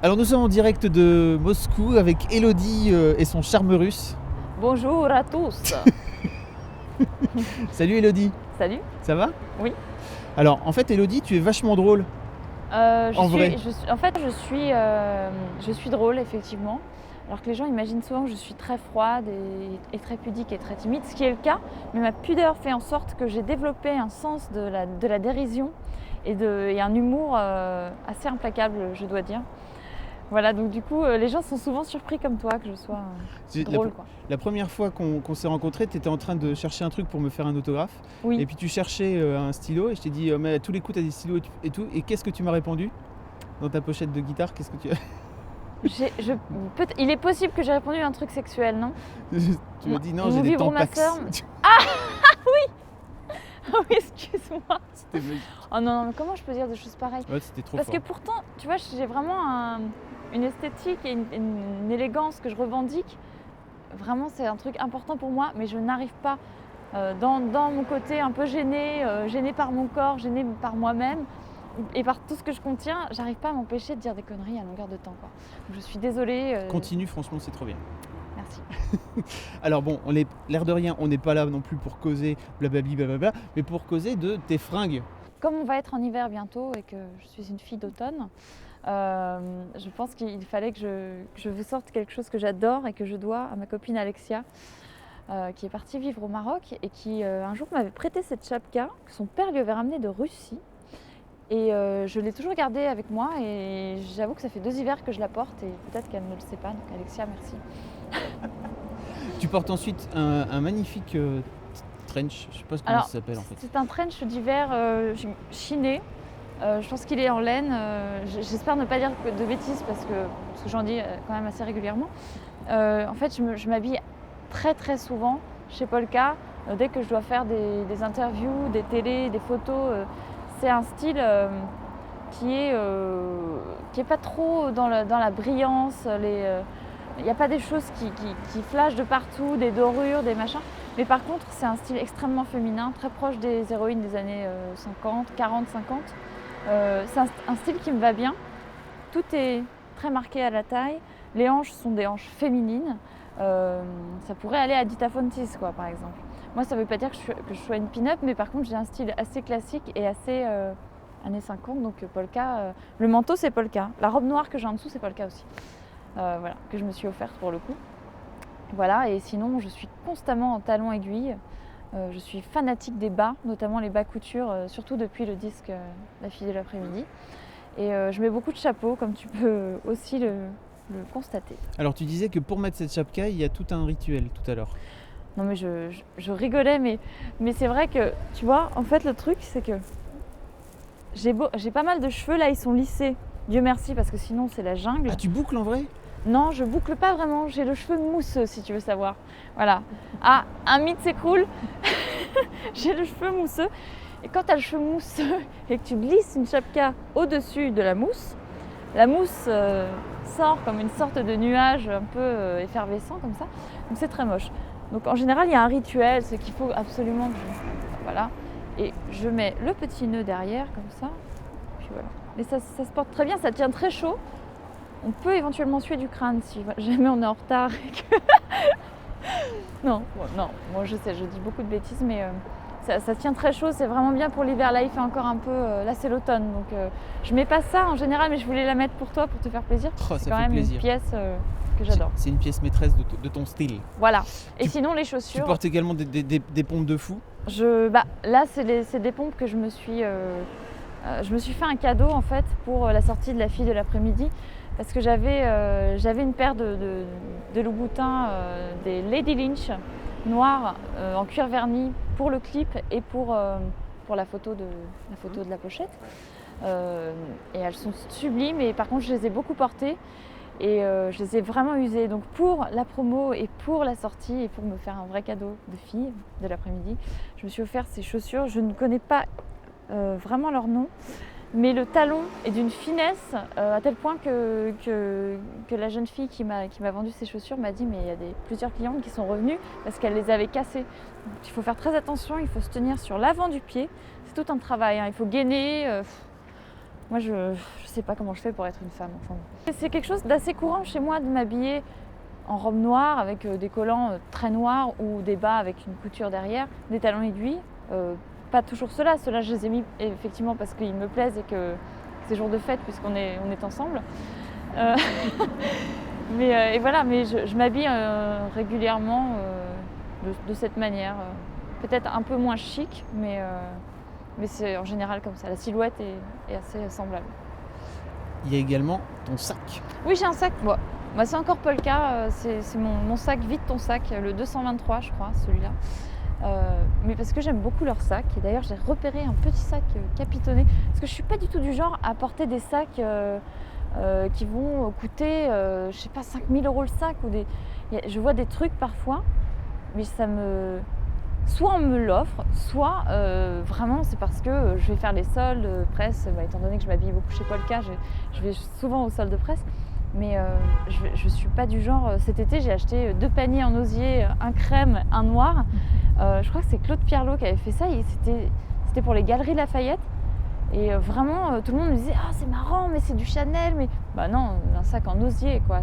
Alors nous sommes en direct de Moscou avec Elodie et son charme russe. Bonjour à tous. Salut Elodie, Salut. ça va? Oui. Alors en fait Elodie, tu es vachement drôle. Vrai. Je suis drôle effectivement. Alors que les gens imaginent souvent que je suis très froide et très pudique et très timide, ce qui est le cas. Mais ma pudeur fait en sorte que j'ai développé un sens de la dérision et un humour assez implacable, je dois dire. Voilà, donc du coup, les gens sont souvent surpris comme toi que je sois drôle, quoi. La première fois qu'on s'est rencontrés, tu étais en train de chercher un truc pour me faire un autographe. Oui. Et puis tu cherchais un stylo et je t'ai dit mais à tous les coups tu as des stylos et tout. Et qu'est-ce que tu m'as répondu dans ta pochette de guitare? Qu'est-ce que tu as Il est possible que j'ai répondu à un truc sexuel, non? Tu m'as dit non, j'ai des tampax. Ah oui, excuse-moi. C'était magique. Oh non, mais comment je peux dire des choses pareilles? Ouais, c'était trop Parce fort. que pourtant, tu vois, j'ai vraiment une esthétique et une élégance que je revendique. Vraiment, c'est un truc important pour moi, mais je n'arrive pas dans mon côté un peu gênée par mon corps, gênée par moi-même et par tout ce que je contiens, j'arrive pas à m'empêcher de dire des conneries à longueur de temps, quoi. Donc, je suis désolée. Continue, franchement, c'est trop bien. Merci. Alors bon, l'air de rien, on n'est pas là non plus pour causer blablabli blablabla, mais pour causer de tes fringues. Comme on va être en hiver bientôt et que je suis une fille d'automne, je pense qu'il fallait que je vous sorte quelque chose que j'adore et que je dois à ma copine Alexia, qui est partie vivre au Maroc et qui un jour m'avait prêté cette chapka que son père lui avait ramenée de Russie. Et je l'ai toujours gardée avec moi et j'avoue que ça fait 2 hivers que je la porte et peut-être qu'elle ne le sait pas. Donc Alexia, merci. Tu portes ensuite un magnifique trench, je sais pas comment ça s'appelle en fait. C'est un trench d'hiver chiné. Je pense qu'il est en laine. J'espère ne pas dire de bêtises parce que j'en dis quand même assez régulièrement. En fait, je m'habille très très souvent chez Polka. Dès que je dois faire des interviews, des télés, des photos, c'est un style qui est pas trop dans la brillance. Il n'y a pas des choses qui flashent de partout, des dorures, des machins. Mais par contre, c'est un style extrêmement féminin, très proche des héroïnes des années 50, 40, 50. C'est un style qui me va bien. Tout est très marqué à la taille. Les hanches sont des hanches féminines. Ça pourrait aller à Dita Fontis, quoi, par exemple. Moi, ça ne veut pas dire que je sois une pin-up, mais par contre, j'ai un style assez classique et assez années 50. Donc polka. Le manteau, c'est polka. La robe noire que j'ai en dessous, c'est polka aussi. Voilà, que je me suis offerte pour le coup. Voilà, et sinon, je suis constamment en talons aiguilles. Je suis fanatique des bas, notamment les bas couture, surtout depuis le disque La fille de l'après-midi. Et je mets beaucoup de chapeaux, comme tu peux aussi le constater. Alors tu disais que pour mettre cette chapka, il y a tout un rituel tout à l'heure. Non mais je rigolais, mais c'est vrai que, tu vois, en fait le truc c'est que j'ai pas mal de cheveux, là ils sont lissés. Dieu merci, parce que sinon c'est la jungle. Ah, tu boucles en vrai? Non, je boucle pas vraiment, j'ai le cheveu mousseux si tu veux savoir. Voilà. Ah, un mythe s'écroule. J'ai le cheveu mousseux. Et quand tu as le cheveu mousseux et que tu glisses une chapka au-dessus de la mousse sort comme une sorte de nuage un peu effervescent comme ça. Donc c'est très moche. Donc en général, il y a un rituel, c'est qu'il faut absolument que voilà. Et je mets le petit nœud derrière comme ça. Puis voilà. Mais ça se porte très bien, ça tient très chaud. On peut éventuellement suer du crâne si jamais on est en retard et que... non, moi je sais, je dis beaucoup de bêtises, mais ça tient très chaud, c'est vraiment bien pour l'hiver. Là il fait encore un peu, là c'est l'automne, donc je mets pas ça en général, mais je voulais la mettre pour toi, pour te faire plaisir. Oh, c'est quand même plaisir. Une pièce que j'adore. C'est une pièce maîtresse de ton style. Voilà, et sinon les chaussures... Tu portes également des pompes de fou? Là c'est des pompes que je me suis fait un cadeau en fait pour la sortie de La fille de l'après-midi. Parce que j'avais une paire de Louboutin, des Lady Lynch noires en cuir verni pour le clip et pour la photo de la pochette. Et elles sont sublimes, et par contre je les ai beaucoup portées et je les ai vraiment usées. Donc pour la promo et pour la sortie et pour me faire un vrai cadeau de fille de l'après-midi, je me suis offert ces chaussures. Je ne connais pas vraiment leur nom. Mais le talon est d'une finesse à tel point que la jeune fille qui m'a vendu ces chaussures m'a dit mais il y a plusieurs clientes qui sont revenues parce qu'elles les avaient cassées. Donc, il faut faire très attention, il faut se tenir sur l'avant du pied. C'est tout un travail, hein. Il faut gainer. Moi, je sais pas comment je fais pour être une femme. Enfin, bon. C'est quelque chose d'assez courant chez moi de m'habiller en robe noire avec des collants très noirs ou des bas avec une couture derrière, des talons aiguilles. Pas toujours ceux-là. Ceux-là, je les ai mis effectivement parce qu'ils me plaisent et que c'est jour de fête puisqu'on est ensemble. Et voilà, mais je m'habille régulièrement de cette manière. Peut-être un peu moins chic, mais c'est en général comme ça. La silhouette est assez semblable. Il y a également ton sac. Oui, j'ai un sac. Bon, bah, c'est encore pas le cas. C'est mon sac Vide ton sac, le 223, je crois, celui-là. Mais parce que j'aime beaucoup leur sac. Et d'ailleurs, j'ai repéré un petit sac capitonné. Parce que je suis pas du tout du genre à porter des sacs qui vont coûter, je sais pas, 5 000 € le sac. Je vois des trucs parfois, mais soit on me l'offre, soit vraiment c'est parce que je vais faire les soldes presse, étant donné que je m'habille beaucoup chez Polka, je vais souvent aux soldes presse. Mais je suis pas du genre. Cet été, j'ai acheté 2 paniers en osier, un crème, un noir. Je crois que c'est Claude Pierlot qui avait fait ça. C'était pour les Galeries Lafayette. Et vraiment, tout le monde me disait « Ah, c'est marrant, mais c'est du Chanel !» Mais bah non, un sac en osier, quoi.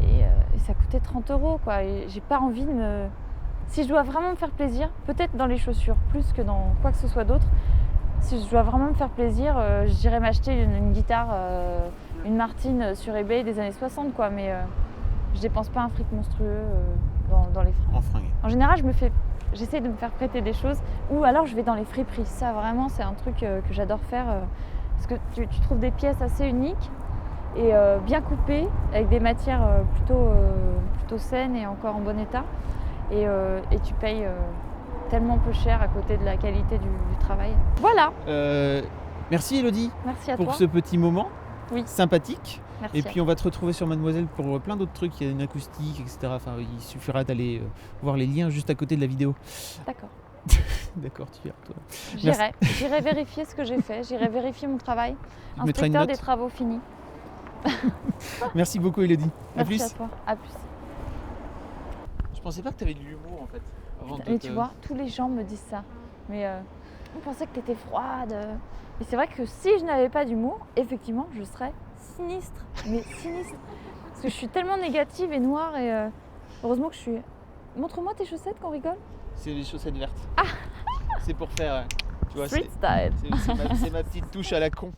Et ça coûtait 30 €, quoi. Et j'ai pas envie de me... Si je dois vraiment me faire plaisir, peut-être dans les chaussures, plus que dans quoi que ce soit d'autre, si je dois vraiment me faire plaisir, j'irais m'acheter une guitare, une Martin sur eBay des années 60, quoi. Mais je dépense pas un fric monstrueux dans les fringues. En fringues. En général, j'essaie de me faire prêter des choses, ou alors je vais dans les friperies. Ça, vraiment, c'est un truc que j'adore faire, parce que tu trouves des pièces assez uniques et bien coupées, avec des matières plutôt saines et encore en bon état. Et tu payes tellement peu cher à côté de la qualité du travail. Voilà. Merci Elodie Merci à pour toi. ce petit moment Oui. sympathique. Merci. Et puis on va te retrouver sur Mademoiselle pour plein d'autres trucs. Il y a une acoustique, etc. Enfin, il suffira d'aller voir les liens juste à côté de la vidéo. D'accord. D'accord, tu viens toi. J'irai vérifier ce que j'ai fait. J'irai vérifier mon travail. Tu mettras une Inspecteur note. des travaux finis. Merci beaucoup Elodie. À Merci plus. à toi. À plus. Je pensais pas que tu avais de l'humour en fait. Mais tu vois, tous les gens me disent ça. Mais on pensait que tu étais froide. Et c'est vrai que si je n'avais pas d'humour, effectivement, je serais sinistre. Mais sinistre. Parce que je suis tellement négative et noire. Et heureusement que je suis... Montre-moi tes chaussettes qu'on rigole. C'est les chaussettes vertes. C'est pour faire, tu vois, Street style. c'est ma petite touche à la con.